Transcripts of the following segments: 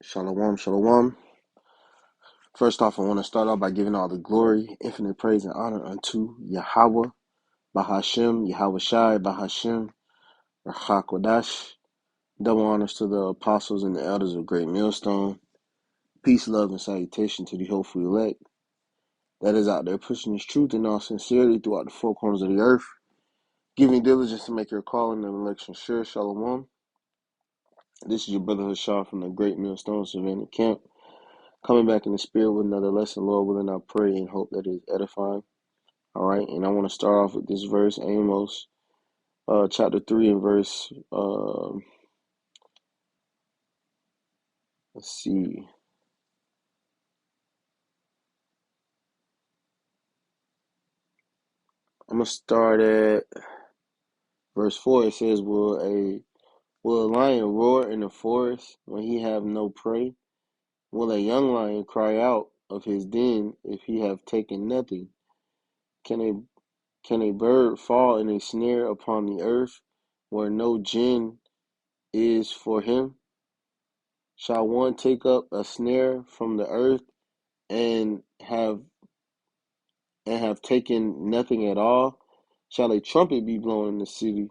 Shalom, shalom. First off, I want to start off by giving all the glory, infinite praise, and honor unto Yahweh, Bahashem, Yahweh Shai, Bahashem, Rachakodash. Double honors to the apostles and the elders of Great Millstone. Peace, love, and salutation to the hopeful elect that is out there pushing this truth in all sincerity throughout the four corners of the earth, giving diligence to make your calling and election sure. Shalom. This is your brother Hashar from the Great Millstone Savannah Camp. Coming back in the spirit with another lesson, Lord willing, I pray and hope that it is edifying. All right, and I want to start off with this verse, Amos, chapter 3 and verse, let's see. I'm going to start at verse 4. It says, will a lion roar in the forest when he have no prey? Will a young lion cry out of his den if he have taken nothing? Can a bird fall in a snare upon the earth where no gin is for him? Shall one take up a snare from the earth and have taken nothing at all? Shall a trumpet be blown in the city,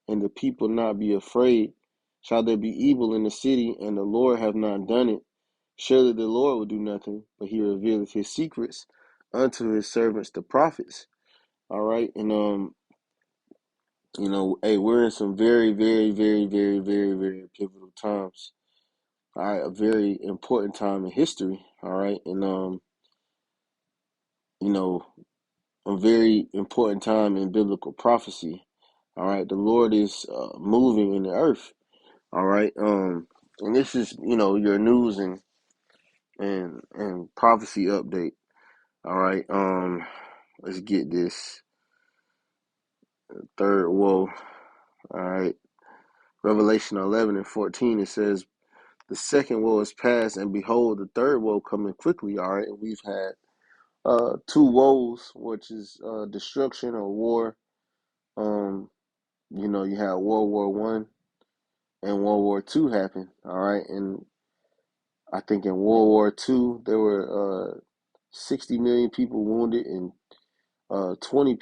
and the people not be afraid? Shall there be evil in the city, and the Lord have not done it? Surely the Lord will do nothing, but he revealeth his secrets unto his servants the prophets. All right, and hey, we're in some very, very, very, very, very, very pivotal times. All right, a very important time in history. All right, and a very important time in biblical prophecy. All right, the Lord is moving in the earth. All right, and this is your news and prophecy update. All right, let's get this third woe. All right, Revelation 11 and 14. It says, "The second woe is past, and behold, the third woe coming quickly." All right, and we've had two woes, which is destruction or war. You had World War I and World War II happened. All right, and I think in World War II there were 60 million people wounded and 20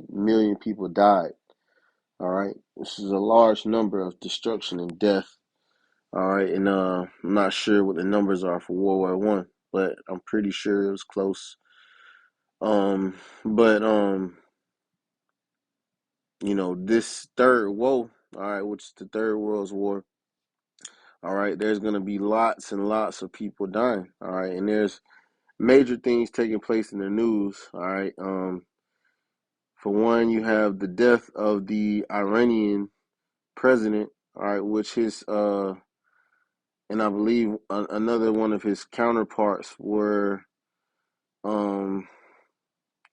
million people died. All right, this is a large number of destruction and death. All right, and I'm not sure what the numbers are for World War I, but I'm pretty sure it was close. But this third woe, all right, which is the Third World War. All right, there's gonna be lots and lots of people dying. All right, and there's major things taking place in the news. All right, for one, you have the death of the Iranian president. All right, which and I believe another one of his counterparts were,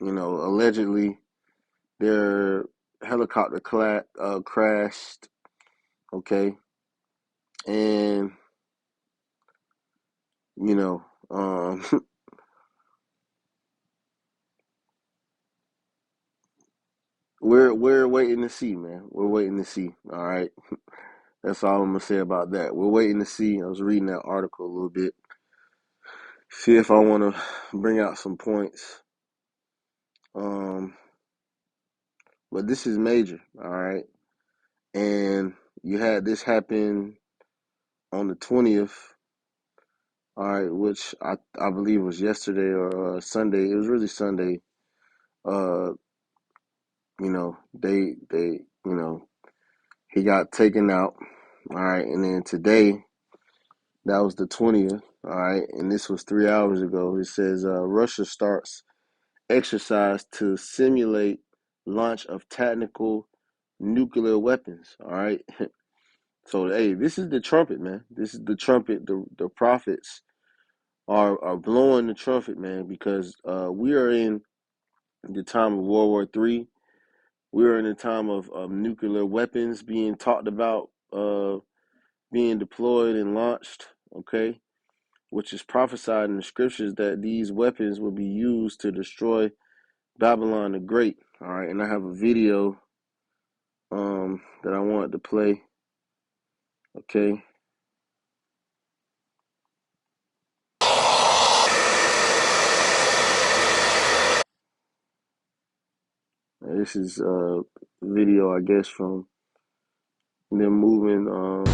allegedly their helicopter crashed. Okay, and you know, we're waiting to see, man. We're waiting to see. All right, that's all I'm gonna say about that. We're waiting to see. I was reading that article a little bit, see if I want to bring out some points. Um, but this is major. All right, and you had this happen on the 20th. All right, which I believe was yesterday or Sunday. It was really Sunday. Uh, he got taken out. All right, and then today, that was the 20th. All right, and this was 3 hours ago. It says Russia starts exercise to simulate launch of tactical nuclear weapons. All right, so hey, this is the trumpet, man. This is the trumpet. The prophets are blowing the trumpet, man, because we are in the time of World War III. We are in the time of nuclear weapons being talked about, being deployed and launched. Okay, which is prophesied in the scriptures that these weapons will be used to destroy Babylon the Great. All right, and I have a video that I wanted to play. Okay, this is a video, I guess, from them moving nukes.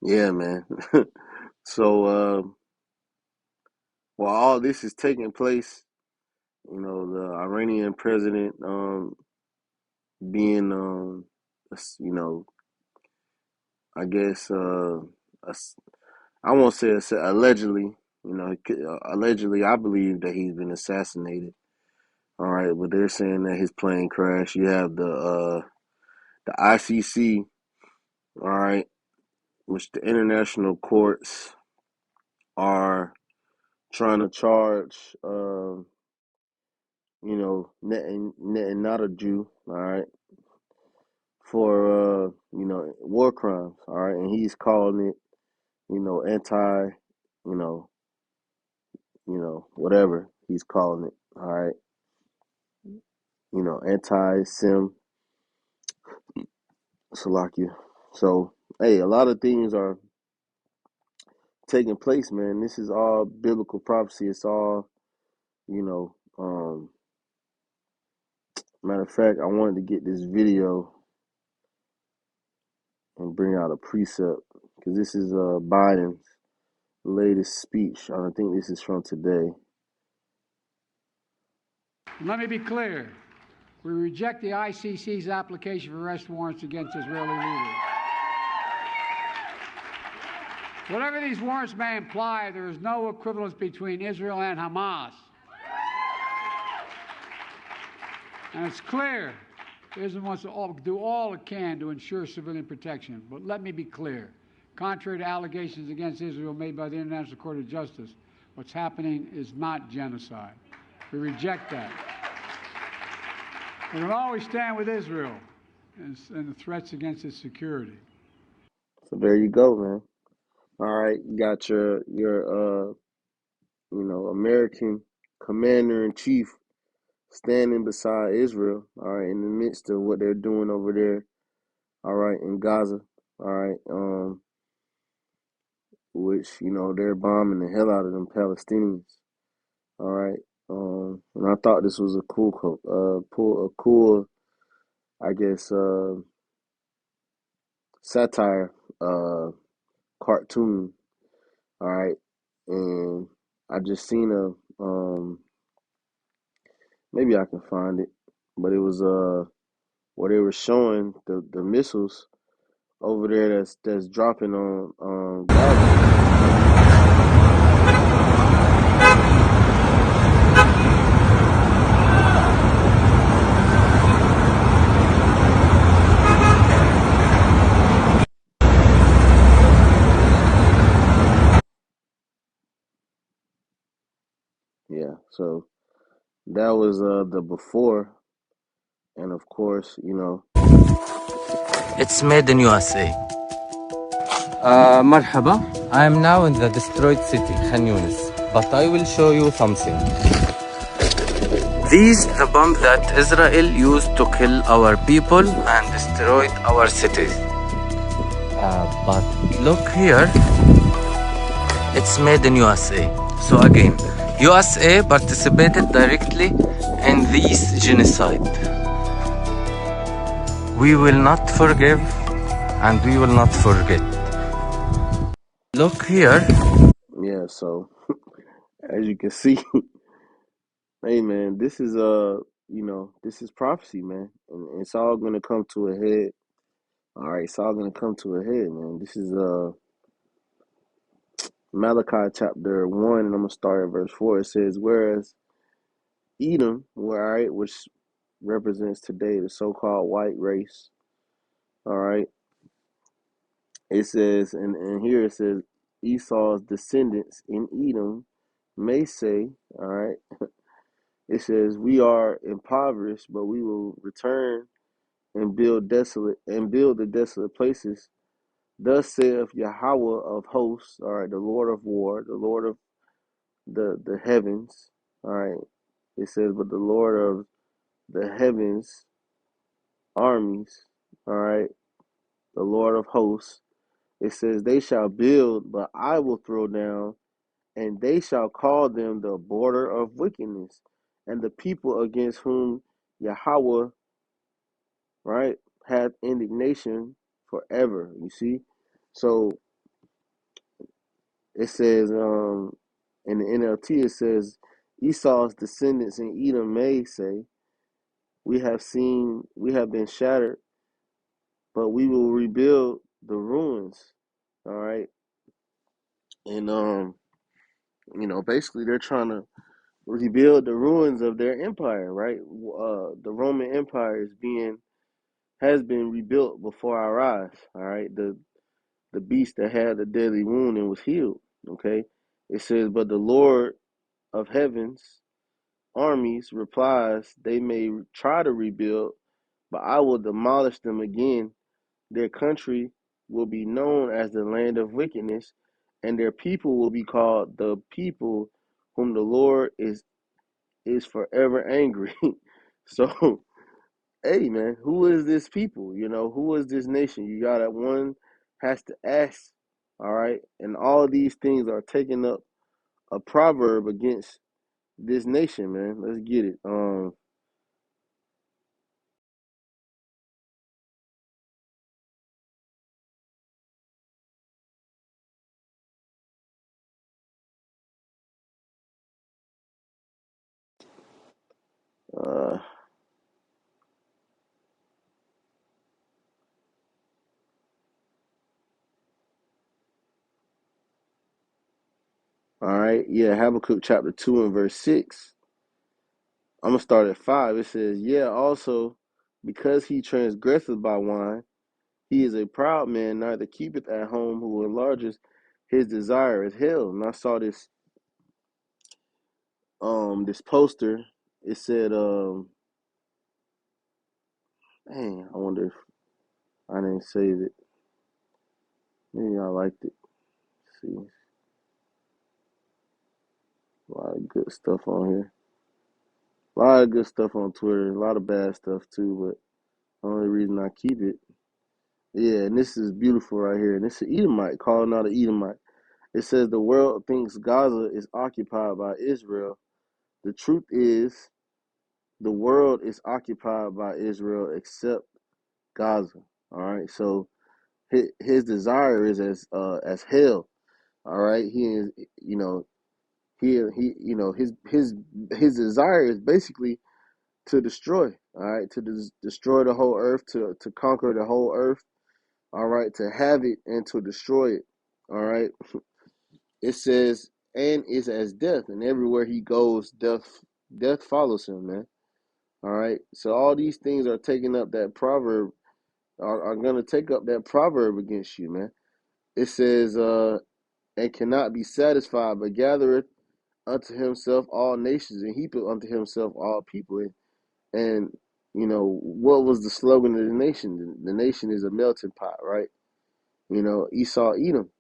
Yeah, man. So, while all this is taking place, the Iranian president being, you know, I guess, I won't say allegedly, allegedly, I believe that he's been assassinated. All right, but they're saying that his plane crashed. You have the ICC, all right, which the international courts are trying to charge, not a Jew, all right, for war crimes, all right, and he's calling it, anti, whatever he's calling it, all right, anti-sim, Salakia. So, hey, a lot of things are taking place, man. This is all biblical prophecy. It's all, you know, um, matter of fact, I wanted to get this video and bring out a precept because this is Biden's latest speech. I think this is from today. Let me be clear. We reject the ICC's application for arrest warrants against Israeli leaders. Whatever these warrants may imply, there is no equivalence between Israel and Hamas. And it's clear Israel wants to do all it can to ensure civilian protection. But let me be clear. Contrary to allegations against Israel made by the International Court of Justice, what's happening is not genocide. We reject that. We're going to always stand with Israel and the threats against its security. So there you go, man. All right, you got your American commander in chief standing beside Israel, all right, in the midst of what they're doing over there, all right, in Gaza, all right, which, they're bombing the hell out of them Palestinians, all right, and I thought this was a cool, I guess, satire, cartoon, all right, and I just seen maybe I can find it, but it was where they were showing the missiles over there that's dropping on Gaza. Yeah, so that was the before, and of course, It's made in USA. مرحبا. I am now in the destroyed city, Khan Yunis, but I will show you something. These the bomb that Israel used to kill our people and destroyed our cities. But look here. It's made in USA. So again, USA participated directly in this genocide. We will not forgive and we will not forget. Look here. Yeah, so as you can see, hey man, this is this is prophecy, man. And it's all gonna come to a head. All right, it's all gonna come to a head, man. This is Malachi chapter 1, and I'm gonna start at verse 4. It says, whereas Edom, all right, which represents today the so-called white race, all right, it says, and here it says, Esau's descendants in Edom may say, all right, it says, we are impoverished, but we will return and build the desolate places. Thus saith Yahweh of hosts, all right, the Lord of war, the Lord of the heavens, all right. It says, but the Lord of the heavens armies, all right, the Lord of hosts. It says, they shall build, but I will throw down, and they shall call them the border of wickedness, and the people against whom Yahweh, right, hath indignation forever. You see? So it says, in the NLT, it says, Esau's descendants in Edom may say, we have been shattered, but we will rebuild the ruins. All right. And basically they're trying to rebuild the ruins of their empire, right? The Roman Empire has been rebuilt before our eyes. All right. The beast that had the deadly wound and was healed. Okay. It says, but the Lord of heavens armies replies, they may try to rebuild, but I will demolish them again. Their country will be known as the land of wickedness, and their people will be called the people whom the Lord is forever angry. So, hey man, who is this people? Who is this nation? You gotta one has to ask, all right, and all these things are taking up a proverb against this nation, man. Let's get it. Uh, all right, yeah, Habakkuk chapter 2 and verse 6. I'm gonna start at 5. It says, yeah, also because he transgresseth by wine, he is a proud man, neither keepeth at home, who enlarges his desire as hell. And I saw this poster. It said, dang, I wonder if I didn't save it. Maybe I liked it. Let's see, a lot of good stuff on here. A lot of good stuff on Twitter. A lot of bad stuff too, but the only reason I keep it. Yeah, and this is beautiful right here. And this is Edomite calling out an Edomite. It says the world thinks Gaza is occupied by Israel. The truth is, the world is occupied by Israel except Gaza. All right, so his desire is as hell. All right, he is, his desire is basically to destroy. All right, to destroy the whole earth, to conquer the whole earth. All right, to have it and to destroy it. All right, it says, and is as death, and everywhere he goes, death follows him, man. All right, so all these things are taking up that proverb, are going to take up that proverb against you, man. It says, and cannot be satisfied, but gathereth unto himself all nations, and heapeth unto himself all people. And what was the slogan of the nation? The nation is a melting pot, right? Esau, Edom.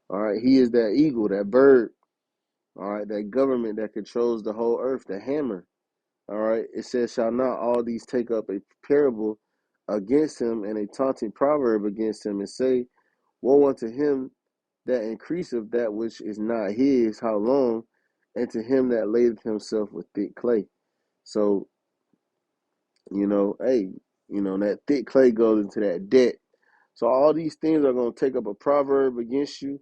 All right, he is that eagle, that bird. All right, that government that controls the whole earth, the hammer. All right, it says, shall not all these take up a parable against him and a taunting proverb against him, and say, woe unto him that increaseth that which is not his, how long? And to him that ladeth himself with thick clay. So, hey, that thick clay goes into that debt. So all these things are going to take up a proverb against you.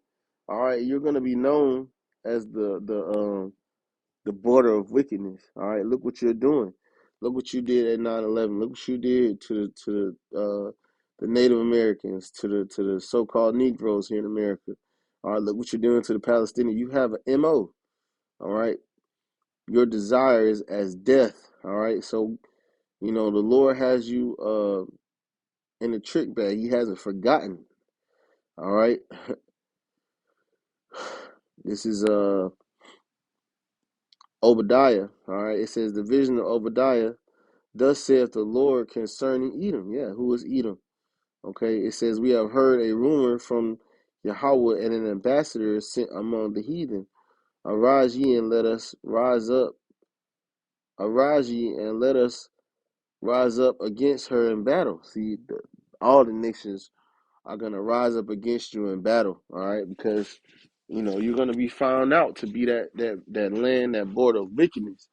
All right, you're going to be known as the border of wickedness. All right, look what you're doing. Look what you did at 9/11. Look what you did the Native Americans, to the so-called Negroes here in America. All right, look what you're doing to the Palestinians. You have an MO. All right, your desire is as death. All right, so the Lord has you in a trick bag. He hasn't forgotten. All right, this is Obadiah. All right, it says the vision of Obadiah. Thus saith the Lord concerning Edom. Yeah, who is Edom? Okay, it says, we have heard a rumor from Yahweh, and an ambassador is sent among the heathen. Arise ye and let us rise up. Arise ye and let us rise up against her in battle. See, all the nations are going to rise up against you in battle, all right? Because, you're going to be found out to be that land, that border of wickedness.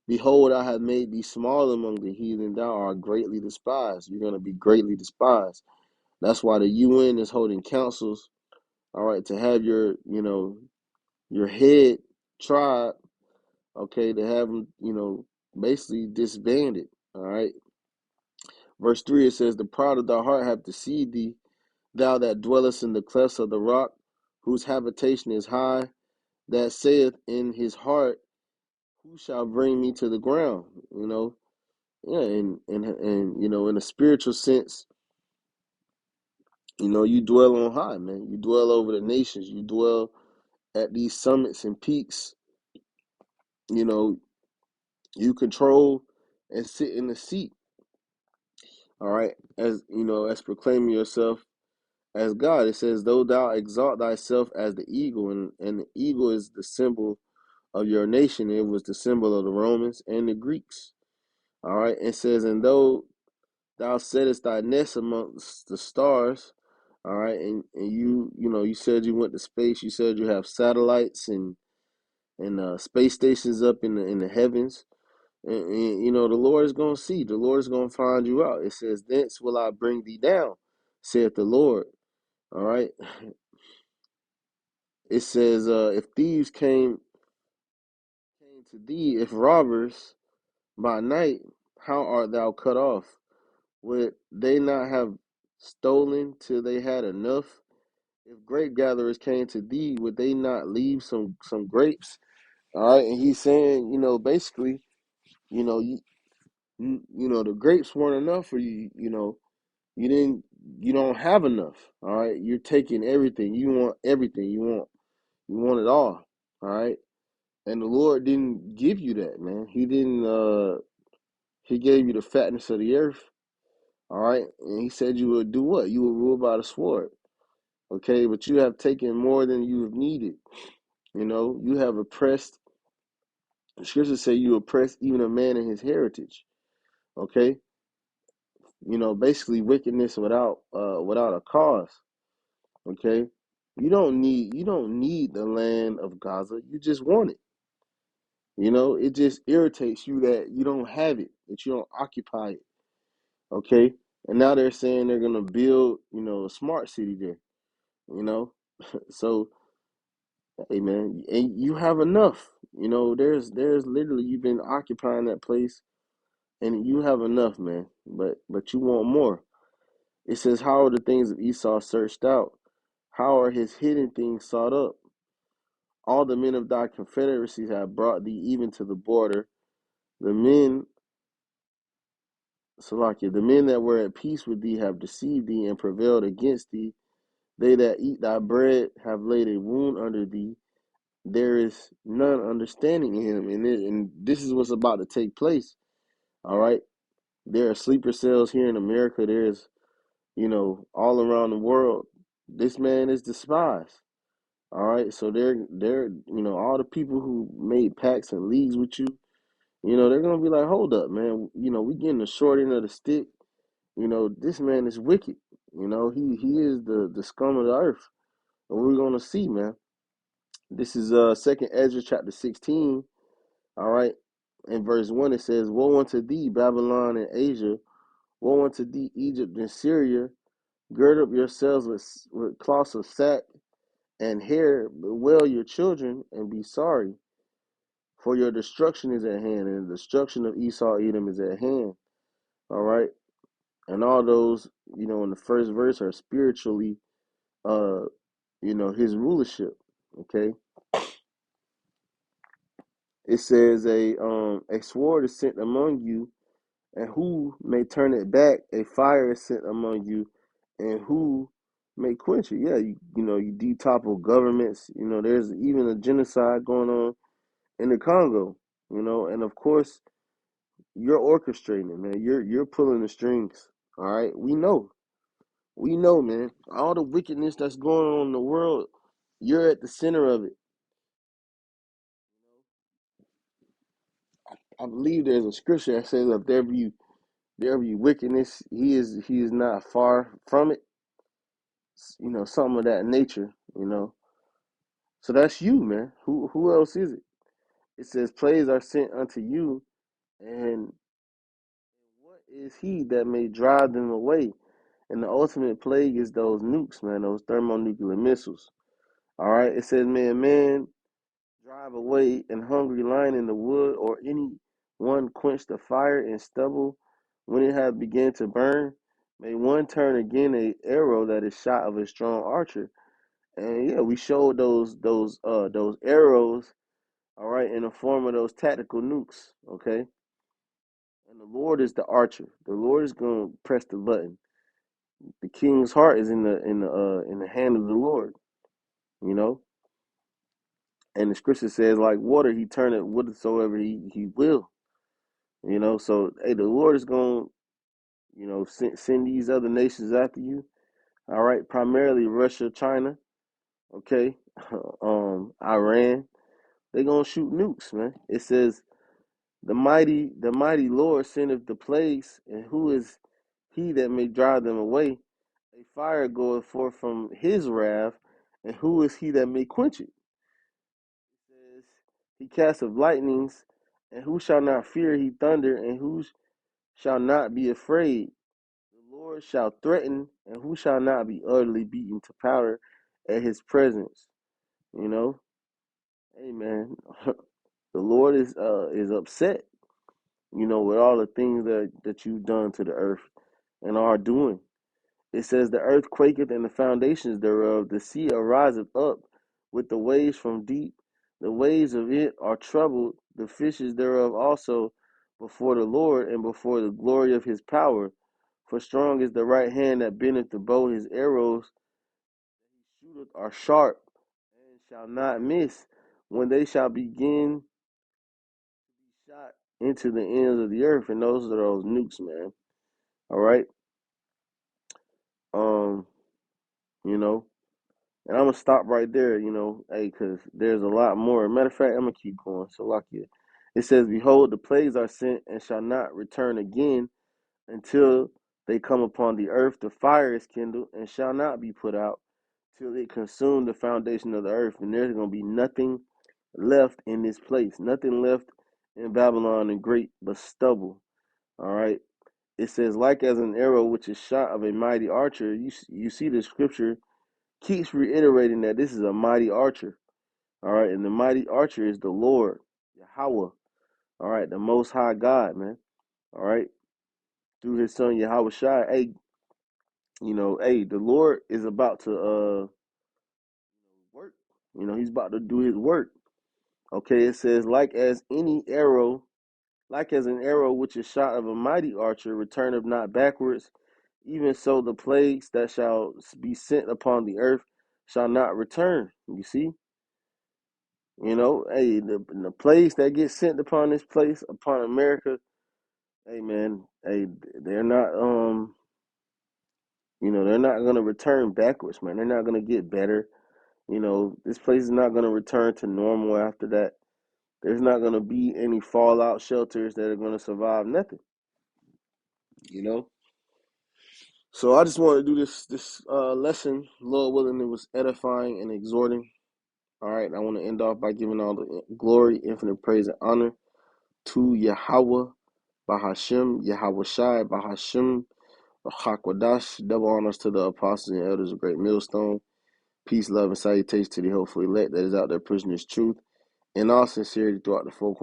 Behold, I have made thee small among the heathen. Thou art greatly despised. You're going to be greatly despised. That's why the UN is holding councils, all right, to have your head tribe, okay, to have them, basically disbanded, all right. Verse 3, it says, the pride of thy heart hath deceived thee, thou that dwellest in the clefts of the rock, whose habitation is high, that saith in his heart, who shall bring me to the ground? Yeah, and in a spiritual sense, you dwell on high, man. You dwell over the nations. You dwell at these summits and peaks. You know, you control and sit in the seat. All right, as proclaiming yourself as God. It says, though thou exalt thyself as the eagle, and the eagle is the symbol of your nation. It was the symbol of the Romans and the Greeks. All right, it says, and though thou settest thy nest amongst the stars. All right, and you said you went to space. You said you have satellites and space stations up in the heavens. And the Lord is going to see. The Lord is going to find you out. It says, thence will I bring thee down, saith the Lord. All right. It says, if thieves came to thee, if robbers by night, how art thou cut off? Would they not have stolen till they had enough? If grape gatherers came to thee, would they not leave some grapes? All right, and he's saying, basically, you know, you the grapes weren't enough for you. You didn't, you don't have enough. All right, you're taking everything. You want everything. You want it all. All right, and the Lord didn't give you that, man. He didn't. He gave you the fatness of the earth. All right, and he said you would do what? You would rule by the sword. Okay, but you have taken more than you have needed. You have oppressed. The scriptures say you oppress even a man in his heritage. Okay, basically wickedness without a cause. Okay, you don't need the land of Gaza. You just want it. It just irritates you that you don't have it, that you don't occupy it. Okay, and now they're saying they're gonna build, a smart city there. You know, so hey man, and you have enough. There's literally you've been occupying that place, and you have enough, man. But you want more. It says, how are the things of Esau searched out? How are his hidden things sought up? All the men of thy confederacies have brought thee even to the border. The men, Salakia, the men that were at peace with thee have deceived thee and prevailed against thee. They that eat thy bread have laid a wound under thee. There is none understanding in him. And this is what's about to take place. All right. There are sleeper cells here in America. There's, all around the world. This man is despised. All right. So they're, all the people who made pacts and leagues with you, they're gonna be like, hold up, man. We getting the short end of the stick. This man is wicked. He is the scum of the earth. And we're gonna see, man. This is second Ezra chapter 16. All right. In verse 1 it says, woe unto thee, Babylon and Asia, woe unto thee, Egypt and Syria, gird up yourselves with cloths of sack and hair, bewail your children, and be sorry. For your destruction is at hand, and the destruction of Esau Edom is at hand. All right. And all those, in the first verse are spiritually his rulership. Okay. It says a sword is sent among you, and who may turn it back? A fire is sent among you, and who may quench it? Yeah, you detopple governments. There's even a genocide going on in the Congo. And of course you're orchestrating it, man. You're pulling the strings. All right, we know, man. All the wickedness that's going on in the world, you're at the center of it. I believe there's a scripture that says, "If there be wickedness, he is not far from it." Something of that nature. So that's you, man. Who else is it? It says, "Plagues are sent unto you, and what is he that may drive them away?" And the ultimate plague is those nukes, man. Those thermonuclear missiles. All right. It says, "May a man drive away an hungry lion in the wood, or any one quench the fire and stubble when it hath begun to burn? May one turn again a arrow that is shot of a strong archer." And yeah, we showed those arrows, all right, in the form of those tactical nukes, okay? And the Lord is the archer. The Lord is gonna press the button. The king's heart is in the hand of the Lord, you know. And the scripture says, like water, he turneth whithersoever he will. So hey, the Lord is going to, send these other nations after you. All right, primarily Russia, China, okay, Iran. They're gonna shoot nukes, man. It says, the mighty Lord sendeth the plagues, and who is he that may drive them away? A fire goeth forth from his wrath, and who is he that may quench it? It says, he casteth lightnings, and who shall not fear? He thunder, and who shall not be afraid? The Lord shall threaten, and who shall not be utterly beaten to powder at his presence? You know, hey man, the Lord is upset. With all the things that you've done to the earth and are doing. It says, the earth quaketh and the foundations thereof, the sea ariseth up with the waves from deep. The waves of it are troubled, the fishes thereof also before the Lord and before the glory of his power. For strong is the right hand that bendeth the bow, his arrows that he shooteth are sharp, and shall not miss. When they shall begin to be shot into the ends of the earth, and those are those nukes, man. All right. Um, you know, and I'm gonna stop right there, hey, because there's a lot more. Matter of fact, I'm gonna keep going. So, like it says, "Behold, the plagues are sent and shall not return again until they come upon the earth. The fire is kindled and shall not be put out till it consume the foundation of the earth." And there's gonna be nothing left in this place, nothing left in Babylon and great, but stubble. All right. It says, like as an arrow which is shot of a mighty archer. You see the scripture keeps reiterating that this is a mighty archer. All right, and the mighty archer is the Lord, Yahweh. All right, the Most High God, man. All right, through His Son Yahweh Shai. Hey, hey, the Lord is about to work. He's about to do His work. Okay, it says, like as an arrow which is shot of a mighty archer, returneth not backwards. Even so, the plagues that shall be sent upon the earth shall not return. You see. Hey, the plagues that get sent upon this place, upon America, hey man, hey, they're not they're not gonna return backwards, man. They're not gonna get better. This place is not gonna return to normal after that. There's not gonna be any fallout shelters that are gonna survive nothing, you know? So I just wanted to do this lesson. Lord willing, it was edifying and exhorting. All right, I want to end off by giving all the glory, infinite praise, and honor to Yahweh, Bahashem, Yahweh Shai, Bahashem, Hakwadash. Double honors to the apostles and elders of Great Millstone. Peace, love, and salutation to the hopeful elect that is out there preaching this truth in all sincerity throughout the four corners